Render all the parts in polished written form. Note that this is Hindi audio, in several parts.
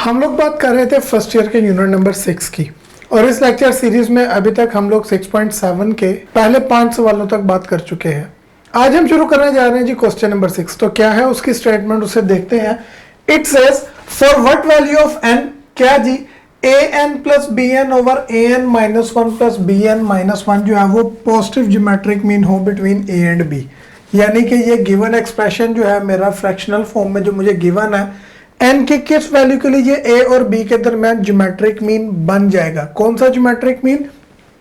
हम लोग बात कर रहे थे फर्स्ट ईयर के यूनिट नंबर 6 की और इस लेक्चर सीरीज में अभी तक हम लोग 6.7 के पहले 5 सवालों तक बात कर चुके हैं। आज हम शुरू करने जा रहे हैं जी क्वेश्चन नंबर 6। तो क्या है उसकी स्टेटमेंट, उसे देखते हैं। It says for what value of n, क्या जी an plus B N over A N minus one plus B N minus one जो है वो पॉजिटिव ज्योमेट्रिक मीन हो बिटवीन a एंड b। यानी कि ये गिवन एक्सप्रेशन जो है मेरा फ्रैक्शनल फॉर्म में जो मुझे गिवन है n के किस वैल्यू के लिए ये a और b के दरमियान ज्योमेट्रिक मीन बन जाएगा। कौन सा geometric mean?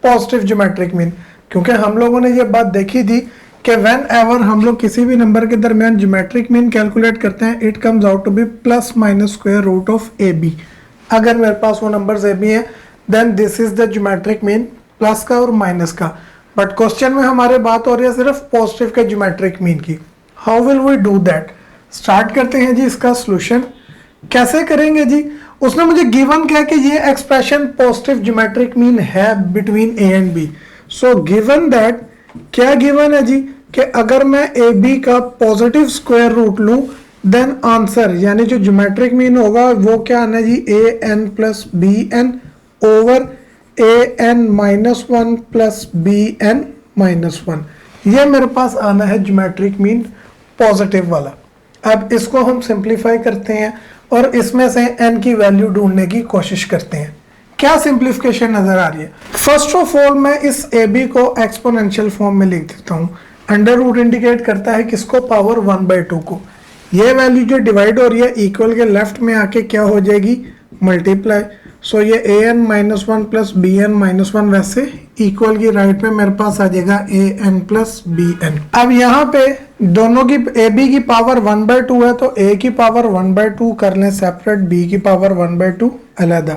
Positive geometric mean. क्योंकि हम लोगों ने ये बात देखी थी कि व्हेन एवर हम लोग किसी भी नंबर के दरमियान ज्योमेट्रिक मीन कैलकुलेट करते हैं it comes out to be plus minus square root of A B. अगर मेरे पास वो नंबर्स ए बी हैं then this is the geometric mean plus का और माइनस का। बट क्वेश्चन में हमारे बात हो रही है सिर्फ पॉजिटिव के ज्योमेट्रिक मीन की। How will we do that? Start करते हैं जी इसका सोल्यूशन। कैसे करेंगे जी? उसने मुझे गिवन किया कि ये एक्सप्रेशन पॉजिटिव ज्योमेट्रिक मीन है between A and B. So given that, क्या गिवन है जी कि अगर मैं ए बी का पॉजिटिव स्क्वायर रूट लूं देन आंसर यानी जो ज्योमेट्रिक मीन होगा वो क्या आना है जी A N plus B N over A N minus one plus B N minus one. ये मेरे पास आना है ज्योमेट्रिक मीन पॉजिटिव वाला। अब इसको हम सिंप्लीफाई करते हैं और इसमें से n की वैल्यू ढूंढने की कोशिश करते हैं। क्या सिंप्लीफिकेशन नजर आ रही है? फर्स्ट ऑफ ऑल मैं इस ए बी को एक्सपोनेंशियल फॉर्म में लिख देता हूँ। अंडर रूट इंडिकेट करता है किसको? पावर 1/2 को। ये वैल्यू जो डिवाइड हो रही है इक्वल के लेफ्ट में आके क्या हो जाएगी? मल्टीप्लाई। सो ये A N minus one plus B N minus one वैसे इक्वल की राइट में मेरे पास आ जाएगा A N plus B N. अब यहाँ पे दोनों की ए बी की पावर 1/2 है तो ए की पावर 1/2 कर लें सेपरेट, बी की पावर 1/2 अलग।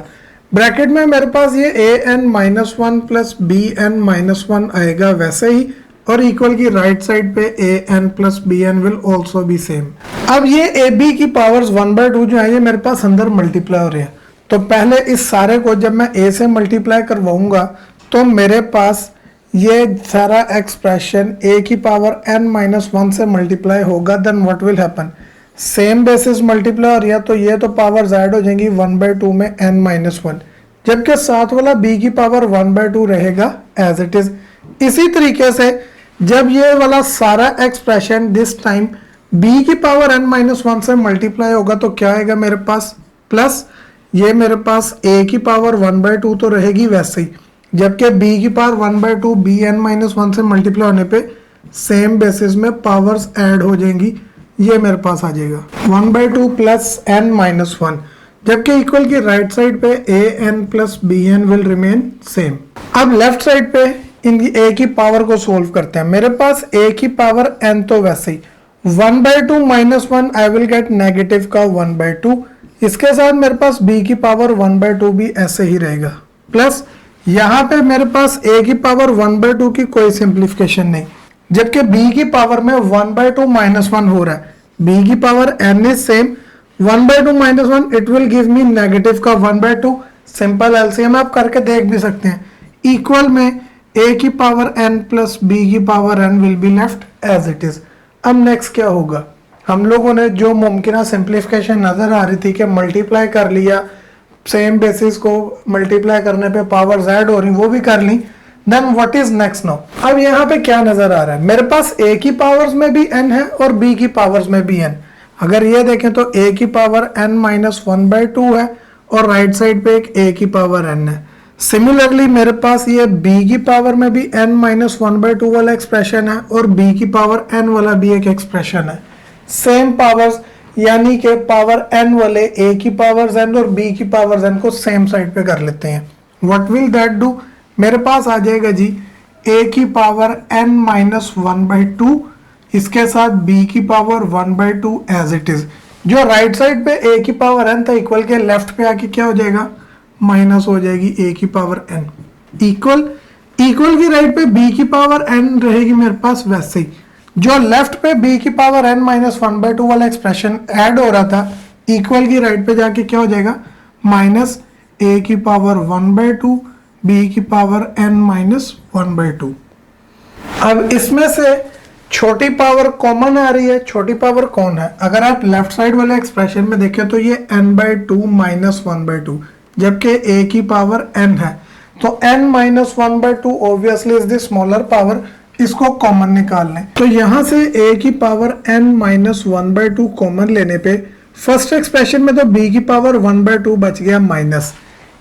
ब्रैकेट में मेरे पास ये A N minus one plus B N minus one आएगा वैसे ही, और इक्वल की राइट साइड पे A N plus B N will also be same. अब ये ए बी की पावर्स 1/2 जो है ये मेरे पास अंदर मल्टीप्लाई हो रहे हैं। तो पहले इस सारे को जब मैं ए से मल्टीप्लाई करवाऊंगा तो मेरे पास ये सारा एक्सप्रेशन ए की पावर n माइनस वन से मल्टीप्लाई होगा। Then what will happen? Same basis multiply हो रही है तो ये तो पावर्स ऐड हो जाएंगी 1/2 में n माइनस वन, जबकि साथ वाला b की पावर 1/2 रहेगा एज इट इज। इसी तरीके से जब ये वाला सारा एक्सप्रेशन दिस टाइम b की पावर n माइनस वन से मल्टीप्लाई होगा तो क्या आएगा मेरे पास? प्लस ये मेरे पास a की पावर 1/2 तो रहेगी वैसे ही, जबकि b की power 1/2 B N minus one से मल्टीप्लाई होने पे सेम बेसिस में पावर्स ऐड हो जाएंगी। ये मेरे पास आ जाएगा 1/2 प्लस n माइनस वन, जबकि इक्वल की राइट साइड पे A N plus B N will remain same. अब लेफ्ट साइड पे इनकी a की पावर को सोल्व करते हैं। मेरे पास a की पावर n तो वैसे ही 1/2 minus one I will get negative का 1/2। इसके साथ मेरे पास b की पावर 1/2 भी ऐसे ही रहेगा। प्लस यहाँ पे मेरे पास a की पावर 1/2 की कोई सिंप्लीफिकेशन नहीं, जबकि b की पावर में 1/2 माइनस वन हो रहा है। b की power n is same, 1/2 minus one it will give me negative का 1/2। सिंपल एलसीएम आप करके देख भी सकते हैं। इक्वल में a की पावर n प्लस b की power n will be left as it is. अब नेक्स्ट क्या होगा? हम लोगों ने जो मुमकिन सिंप्लीफिकेशन नजर आ रही थी कि मल्टीप्लाई कर लिया, सेम बेसिस को मल्टीप्लाई करने पे पावर्स ऐड हो रही वो भी कर ली। Then what is next now? अब यहाँ पे क्या नजर आ रहा है? मेरे पास a की पावर्स में भी n है और b की पावर्स में भी n। अगर ये देखें तो a की पावर n माइनस 1/2 है और राइट साइड पे एक a की पावर n है। सिमिलरली मेरे पास ये b की पावर में भी n माइनस 1/2 वाला एक्सप्रेशन है और b की पावर n वाला भी एक एक्सप्रेशन है। सेम पावर्स यानी कि पावर n वाले a की पावर्स n और b की पावर्स n को सेम साइड पे कर लेते हैं। What will that do? मेरे पास आ जाएगा जी a की पावर n माइनस 1/2, इसके साथ b की पावर 1/2 एज इट इज। जो राइट साइड पे a की पावर n था इक्वल के लेफ्ट पे आके क्या हो जाएगा? माइनस हो जाएगी a की पावर n। इक्वल की राइट पे b की पावर n रहेगी मेरे पास वैसे ही। जो लेफ्ट पे b की पावर n माइनस 1/2 वाला एक्सप्रेशन ऐड हो रहा था इक्वल की राइट पे जाके क्या हो जाएगा? माइनस a की पावर 1/2 b की पावर n माइनस 1/2। अब इसमें से छोटी पावर कॉमन आ रही है, छोटी पावर कौन है? अगर आप लेफ्ट साइड वाले एक्सप्रेशन में देखें तो ये n/2 माइनस 1/2, जबकि a की पावर n है, तो n minus 1/2 obviously is the smaller power, इसको कॉमन निकाल लें। तो यहां से a की पावर n माइनस 1/2 कॉमन लेने पे फर्स्ट एक्सप्रेशन में तो b की पावर 1/2 बच गया माइनस,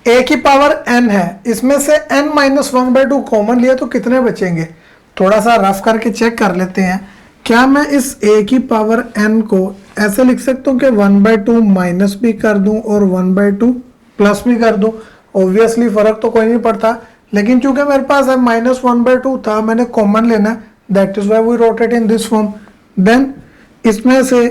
a की पावर n है, इसमें से n माइनस 1/2 कॉमन लिया तो कितने बचेंगे? थोड़ा सा रफ करके चेक कर लेते हैं। क्या मैं इस a की पावर n को ऐसे लिख सकता हूँ कि 1/2 माइनस भी कर दूं और 1/2 प्लस भी कर दूं? ऑब्वियसली फर्क तो कोई नहीं पड़ता, लेकिन चूंकि मेरे पास है माइनस 1/2 था, मैंने कॉमन लेना, that is why we wrote it in this form. Then इसमें से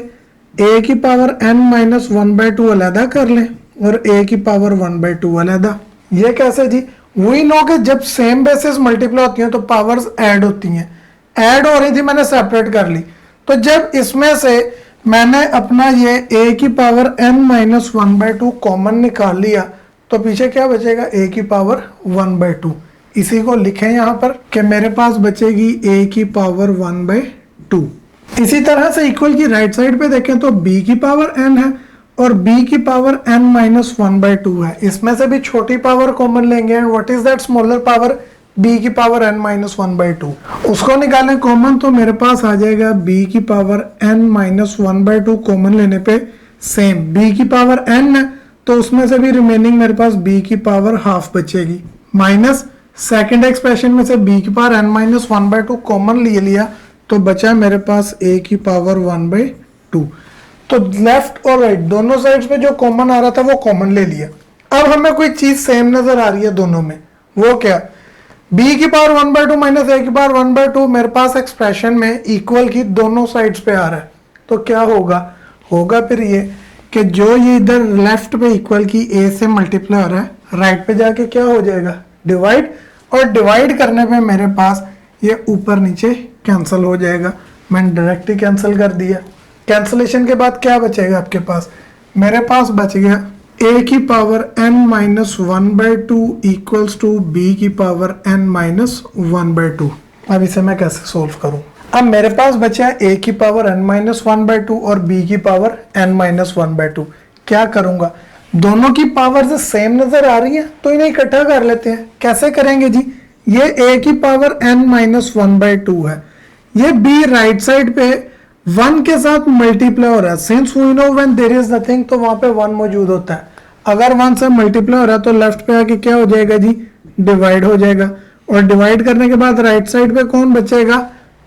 a की पावर n माइनस 1/2 अलहदा कर लें और a की पावर 1/2 अलहदा। ये कैसे जी? वी नो कि जब सेम बेसिस मल्टीप्लाई होती हैं तो पावर्स ऐड होती हैं, ऐड हो रही थी, मैंने सेपरेट कर ली। तो जब इसमें से मैंने अपना ये a की पावर n माइनस 1/2 कॉमन निकाल लिया तो पीछे क्या बचेगा? a की पावर 1/2। इसी को लिखें यहाँ पर कि मेरे पास बचेगी a की पावर 1/2। इसी तरह से इक्वल की राइट साइड पे देखें तो b की पावर n है और b की पावर n माइनस 1/2 है, इसमें से भी छोटी पावर कॉमन लेंगे। What is that smaller power? b की पावर n माइनस 1/2, उसको निकालें कॉमन तो मेरे पास आ जाएगा b की पावर n माइनस 1/2 कॉमन लेने पे सेम b की पावर n है तो उसमें से भी रिमेनिंग मेरे पास b की पावर हाफ बचेगी, माइनस सेकेंड एक्सप्रेशन में से b की पावर n माइनस 1/2 कॉमन ले लिया तो बचा मेरे पास a की पावर 1/2। तो लेफ्ट और राइट दोनों साइड्स पे जो कॉमन आ रहा था वो कॉमन ले लिया। अब हमें कोई चीज सेम नजर आ रही है दोनों में, वो क्या? b की पावर 1/2 माइनस a की पावर 1/2 मेरे पास एक्सप्रेशन में इक्वल की दोनों साइड्स पे आ रहा है, तो क्या होगा? होगा फिर ये कि जो ये इधर लेफ्ट पे इक्वल की a से मल्टीप्लाई हो रहा है, राइट पे जाके क्या हो जाएगा? डिवाइड, और डिवाइड करने पे मेरे पास ये ऊपर नीचे कैंसिल हो जाएगा। मैंने डायरेक्ट ही कैंसिल कर दिया। कैंसलेशन के बाद क्या बचेगा आपके पास? मेरे पास बच गया a की power n minus 1/2 equals to b की पावर n माइनस 1/2। अब इसे मैं कैसे सोल्व करूं? अब मेरे पास बचा है a की पावर n माइनस 1/2 और b की पावर n माइनस 1/2। क्या करूंगा? दोनों की पावर सेम नजर आ रही है तो इन्हें इकट्ठा कर लेते हैं। कैसे करेंगे जी? ये a की पावर n माइनस 1/2 है, ये b राइट साइड पे 1 के साथ मल्टीप्लाई हो रहा है। Since we know when there is nothing तो वहां पे 1 मौजूद होता है। अगर 1 से मल्टीप्लाई हो रहा है तो लेफ्ट पे आके क्या हो जाएगा जी? डिवाइड हो जाएगा, और डिवाइड करने के बाद राइट साइड पे कौन बचेगा?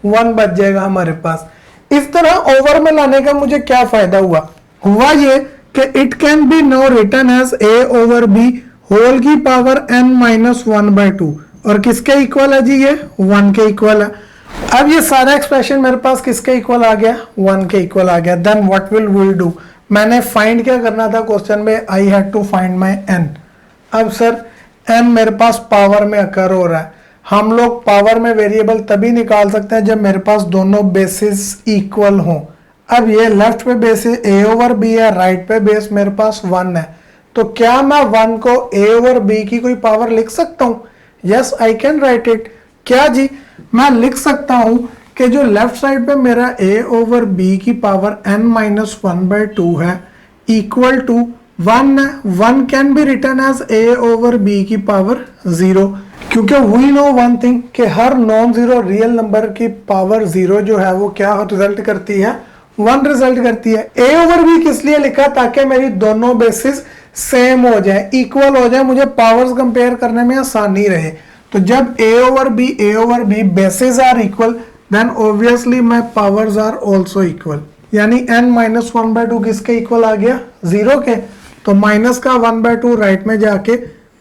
1 बच जाएगा हमारे पास। इस तरह ओवर में लाने का मुझे क्या फायदा हुआ? हुआ ये कि it can be now written as a over b whole की पावर n माइनस 1/2, और किसके इक्वल है जी? ये 1 के इक्वल है। अब ये सारा एक्सप्रेशन मेरे पास किसके इक्वल आ गया? 1 के इक्वल आ गया। Then what will we do? मैंने फाइंड क्या करना था क्वेश्चन में? I had to find my n। अब सर n मेरे पास पावर में अकर हो रहा है, हम लोग पावर में वेरिएबल तभी निकाल सकते हैं जब मेरे पास दोनों बेसिस इक्वल हों। अब ये लेफ्ट पे बेसिस a ओवर b है, राइट पे बेस मेरे पास 1 है, तो क्या मैं 1 को a ओवर b की कोई पावर लिख सकता हूँ? Yes I can write it. क्या जी? मैं लिख सकता हूं कि जो लेफ्ट साइड पे मेरा a ओवर b की पावर n माइनस 1/2 है इक्वल टू 1 है। 1 can be written as a over b की पावर 0, क्योंकि वी नो वन थिंग कि हर नॉन जीरो रियल नंबर की पावर 0 जो है वो क्या रिजल्ट करती है? 1 रिजल्ट करती है। a ओवर b किस लिए लिखा? ताकि मेरी दोनों बेसिस सेम हो जाए, इक्वल हो जाए, मुझे पावर्स कंपेयर करने में आसानी रहे। तो जब a over b basis are equal then obviously my powers are also equal, यानी n माइनस 1/2 किसके इक्वल आ गया? 0 के। तो माइनस का 1/2 राइट में जाके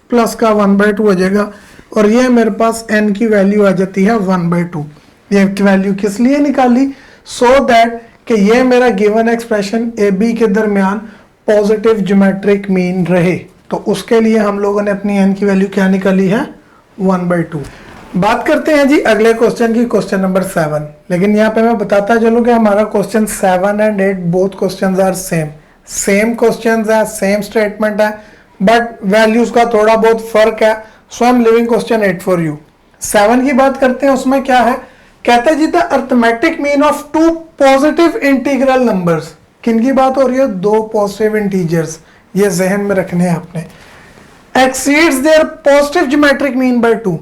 प्लस का 1/2 हो जाएगा, और ये मेरे पास n की वैल्यू आ जाती है 1/2। ये वैल्यू किस लिए निकाली? सो दैट कि ये मेरा गिवन एक्सप्रेशन ए बी के दरमियान पॉजिटिव ज्योमेट्रिक मीन रहे। तो उसके लिए हम लोगों ने अपनी n की वैल्यू क्या निकाली है? 1/2। बात करते हैं जी अगले क्वेश्चन की, क्वेश्चन नंबर 7। लेकिन यहाँ पे मैं बताता चलूँ कि हमारा question 7 and 8 both questions are same questions है, सेम स्टेटमेंट है, बट वैल्यूज का थोड़ा बहुत फर्क है। So I am living question 8 for you. 7 की बात करते हैं, उसमें क्या है कहता है जी the arithmetic mean of two positive integral numbers, किन की बात हो रही है, दो पॉजिटिव इंटीजर्स, ये जहन में रखने हैं आपने, exceeds their positive geometric mean by 2,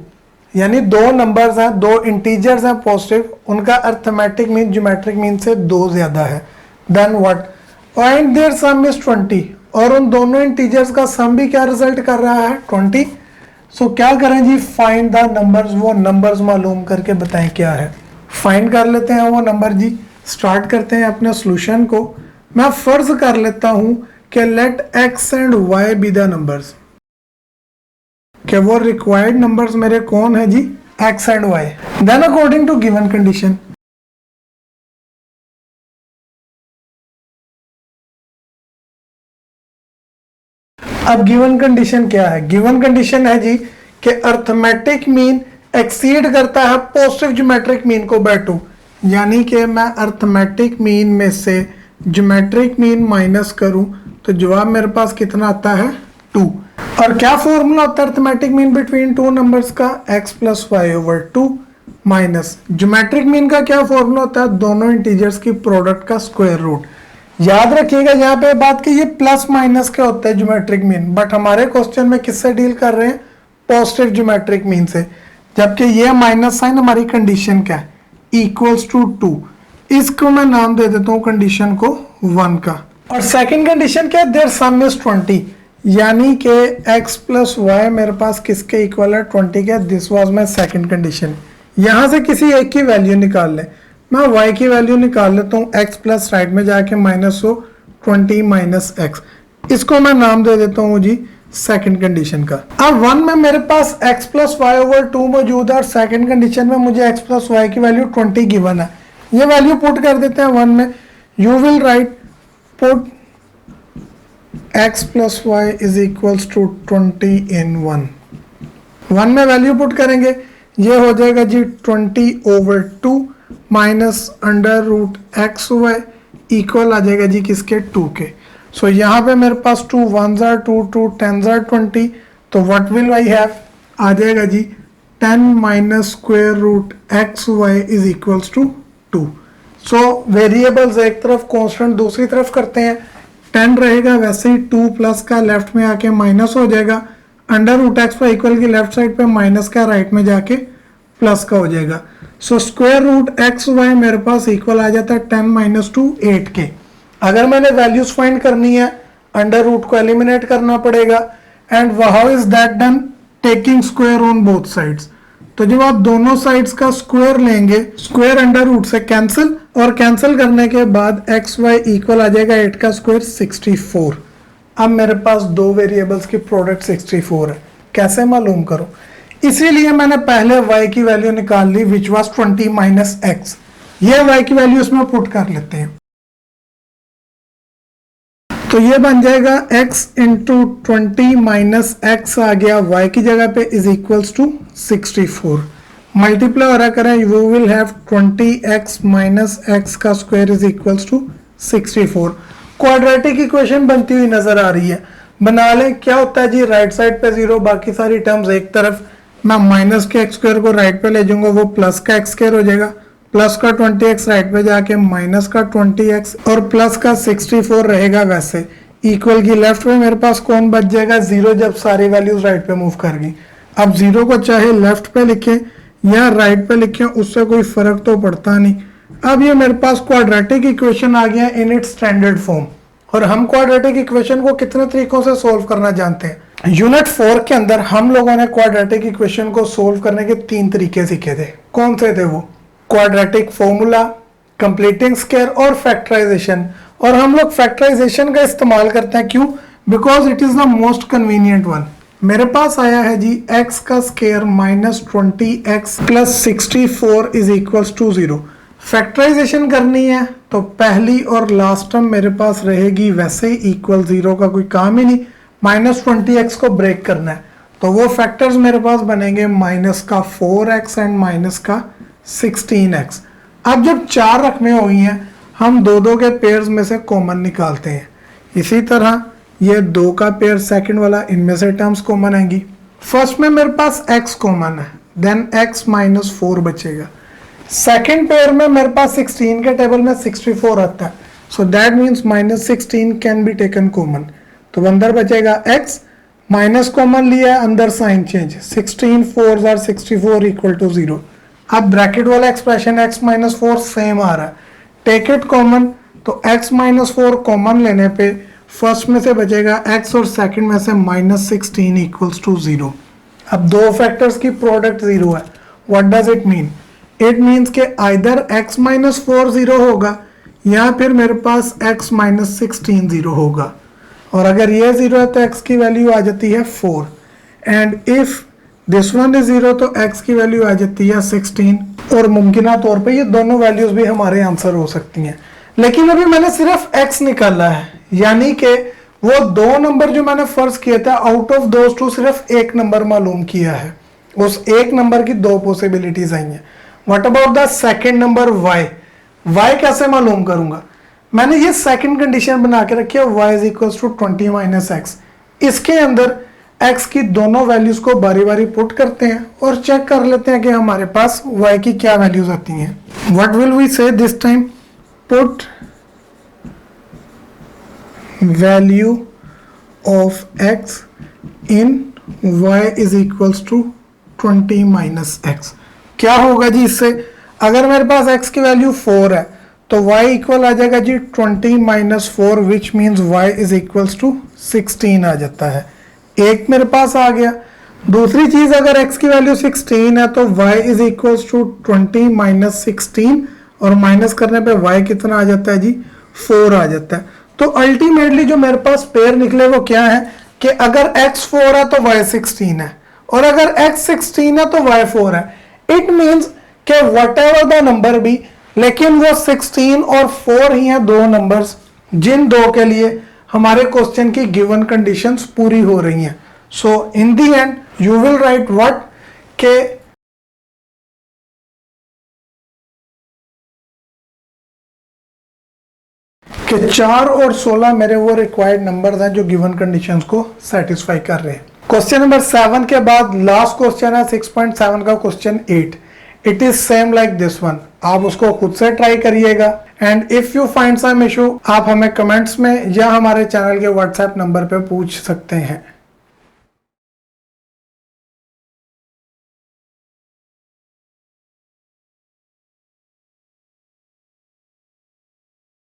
यानी दो नंबर्स हैं, दो इंटीजर्स हैं पॉजिटिव, उनका अर्थमेटिक मीन ज्योमेट्रिक मीन से 2 ज्यादा है, then what, find their sum is 20, और उन दोनों इंटीजर्स का सम भी क्या रिजल्ट कर रहा है 20। सो क्या करें जी, फाइंड द नंबर्स, वो नंबर्स मालूम करके बताएं क्या है। फाइंड कर लेते हैं वो नंबर जी, स्टार्ट करते हैं अपने सोल्यूशन को। मैं फर्ज कर लेता हूं कि let x and y be the numbers, कि वो रिक्वायर्ड नंबर्स मेरे कौन है जी, x and y। Then according to given condition, अब गिवन कंडीशन क्या है, गिवन कंडीशन है जी कि अर्थमेटिक मीन एक्सीड करता है पॉजिटिव ज्योमेट्रिक मीन को बाय 2, यानी कि मैं अर्थमेटिक मीन में से ज्योमेट्रिक मीन माइनस करूं तो जवाब मेरे पास कितना आता है 2। और क्या फॉर्मूला होता है arithmetic mean between two numbers का, x plus Y over 2 minus geometric mean का क्या फॉर्मूला होता है, दोनों इंटीजर्स की प्रोडक्ट का स्क्वायर रूट। याद रखिएगा यहाँ पे बात की, ये प्लस माइनस के होता है ज्योमेट्रिक मीन, बट हमारे क्वेश्चन में किससे डील कर रहे हैं, पॉजिटिव ज्योमेट्रिक मीन से, जबकि ये माइनस साइन हमारी कंडीशन क्या है, इक्वल्स टू 2। इसको मैं नाम दे देता हूँ कंडीशन को 1 का। और सेकंड कंडीशन क्या है, देयर सम इज 20, यानी कि x प्लस वाई मेरे पास किसके इक्वल है 20 के। This was my second condition. यहाँ से किसी एक की वैल्यू निकाल ले, मैं y की वैल्यू निकाल लेता हूँ, x प्लस राइट में जाके माइनस हो 20 माइनस x, इसको मैं नाम दे देता हूँ जी सेकंड कंडीशन का। अब 1 में मेरे पास x प्लस वाई ओवर 2 मौजूद है और सेकंड कंडीशन में मुझे x प्लस वाई की वैल्यू 20 गिवन है। ये वैल्यू पुट कर देते हैं 1 में, you will write put x plus Y is equals to 20 इन 1 में वैल्यू पुट करेंगे, ये हो जाएगा जी 20 over 2 minus under root X Y equal आ जाएगा जी किसके 2 के। सो यहाँ पे मेरे पास 2 1s are 2 2 10s are 20, तो व्हाट विल आई हैव, आ जाएगा जी 10 minus square root X Y is equals to 2। So variables एक तरफ कांस्टेंट दूसरी तरफ करते हैं, 10 रहेगा वैसे ही 2 प्लस का लेफ्ट में आके माइनस हो जाएगा, under root X Y equal की लेफ्ट साइड पे माइनस का राइट में जाके प्लस का हो जाएगा। So square root X Y मेरे पास इक्वल आ जाता है 10 माइनस 2 8 के। अगर मैंने वैल्यूज फाइंड करनी है अंडर रूट को एलिमिनेट करना पड़ेगा, and how is that done, taking square on both sides. तो जब आप दोनों साइड्स का स्क्वायर लेंगे, स्क्वायर अंडर रूट से कैंसिल, और कैंसिल करने के बाद एक्स वाई इक्वल आ जाएगा 8 का स्क्वायर 64। अब मेरे पास दो वेरिएबल्स की प्रोडक्ट 64 है, कैसे मालूम करूं, इसीलिए मैंने पहले y की वैल्यू निकाल ली विच वाज 20 माइनस एक्स, ये y की वैल्यू इसमें पुट कर लेते हैं, तो ये बन जाएगा x इंटू 20 माइनस एक्स आ गया y की जगह पे इज इक्वल्स टू 64, मल्टीप्लाई हो रहा करें, you will have 20x minus X का square is equals to 64। Quadratic equation बनती हुई नजर आ रही है, बना लें। क्या होता है जी, राइट साइड पे 0, बाकी सारी टर्म्स एक तरफ, मैं माइनस के एक्स स्क्वायर को राइट पे ले जाऊंगा, वो प्लस का एक्स स्क्वायर हो जाएगा, प्लस का 20x राइट पे जाके माइनस का 20x और प्लस का 64 रहेगा वैसे, इक्वल की लेफ्ट में मेरे पास कौन बच जाएगा 0, जब सारी वैल्यूज राइट पे मूव कर गई। अब 0 को चाहे लेफ्ट पे लिखें या राइट पे लिखें, उससे कोई फर्क तो पड़ता नहीं। अब ये मेरे पास क्वाड्रेटिक इक्वेशन आ गया इन इट्स स्टैंडर्ड फॉर्म, और हम क्वाड्रेटिक इक्वेशन को कितने तरीकों से सोल्व करना जानते हैं। यूनिट 4 के अंदर हम लोगों ने क्वाड्रेटिक इक्वेशन को सोल्व करने के 3 तरीके सीखे थे। कौन से थे वो, क्वाड्रेटिक फॉर्मूला, कंप्लीटिंग स्क्वायर और फैक्टराइजेशन। और हम लोग फैक्टराइजेशन का इस्तेमाल करते हैं, क्यों, because it is the most convenient one. मेरे पास आया है जी x का square minus 20x plus 64 is equals to 0। Factorisation करनी है तो पहली और लास्ट टर्म मेरे पास रहेगी वैसे ही इक्वल 0 का कोई काम ही नहीं, माइनस 20x को ब्रेक करना है, तो वो फैक्टर्स मेरे पास बनेंगे माइनस का 4x एंड माइनस का 16x। अब जब 4 रकमें हो गई हैं, हम दो के पेयर्स में से कॉमन निकालते हैं। इसी तरह ये 2 का पेयर सेकंड वाला, इनमें से टर्म्स कॉमन आएंगी। फर्स्ट में मेरे पास x कॉमन है, देन x माइनस 4 बचेगा, सेकेंड पेयर में मेरे पास 16 के टेबल में 64 आता है, so that means -16 can be taken common, तो अंदर बचेगा x, माइनस कॉमन लिया है, अंदर sign change, 16 4 or 64 equal to 0। अब ब्रैकेट वाला एक्सप्रेशन x -4 सेम आ रहा है, टेक इट कॉमन, तो x -4 कॉमन लेने पे फर्स्ट में से बचेगा x और सेकंड में से -16 इक्वल्स टू 0। अब दो फैक्टर्स की प्रोडक्ट 0 है, what does it mean? It means के आइदर x -4 0 होगा या फिर मेरे पास x -16 0 होगा, और अगर ये 0 है तो x की वैल्यू आ जाती है 4, and if this one is 0 तो x की वैल्यू आ जाती है 16, और मुमकिन तौर पे ये दोनों वैल्यूज भी हमारे आंसर हो सकती हैं। लेकिन अभी मैंने सिर्फ x निकाला है, यानी कि वो दो नंबर जो मैंने फर्ज किया था आउट ऑफ दोस टू सिर्फ एक नंबर मालूम किया है, उस एक नंबर की दो पॉसिबिलिटीज आई हैं। What about the second number y कैसे मालूम करूंगा? मैंने ये सेकंड कंडीशन बना के रखी है, y is equal to 20 - x। इसके अंदर x की दोनों वैल्यूज को बारी बारी पुट करते हैं और चेक कर लेते हैं कि हमारे पास y की क्या वैल्यूज आती हैं। What will we say this time? Put value of x in y is equals to 20 - x। क्या होगा जी इससे? अगर मेरे पास x की वैल्यू 4 है तो y इक्वल आ जाएगा जी 20 - 4, which means y is equals to 16 आ जाता है। एक मेरे पास आ गया। दूसरी चीज, अगर x की वैल्यू 16 है तो y इज इक्वल्स टू 20 - 16, और माइनस करने पे y कितना आ जाता है जी? 4 आ जाता है। तो अल्टीमेटली जो मेरे पास पेयर निकले वो क्या है कि अगर x 4 है तो y 16 है, और अगर x 16 है तो y 4 है। इट मीन्स कि वट एवर द नंबर भी, लेकिन वो 16 और 4 ही हैं दो नंबर्स जिन दो के लिए हमारे क्वेश्चन की गिवन कंडीशंस पूरी हो रही हैं। So in the end you will write what के 4 और 16 मेरे वो रिक्वायर्ड नंबर्स हैं जो गिवन कंडीशंस को सेटिस्फाई कर रहे हैं। क्वेश्चन नंबर 7 के बाद लास्ट क्वेश्चन है 6.7 का question 8। It is same like this one, आप उसको खुद से ट्राई करिएगा, and if you find some issue आप हमें कमेंट्स में या हमारे चैनल के व्हाट्सएप नंबर पे पूछ सकते हैं।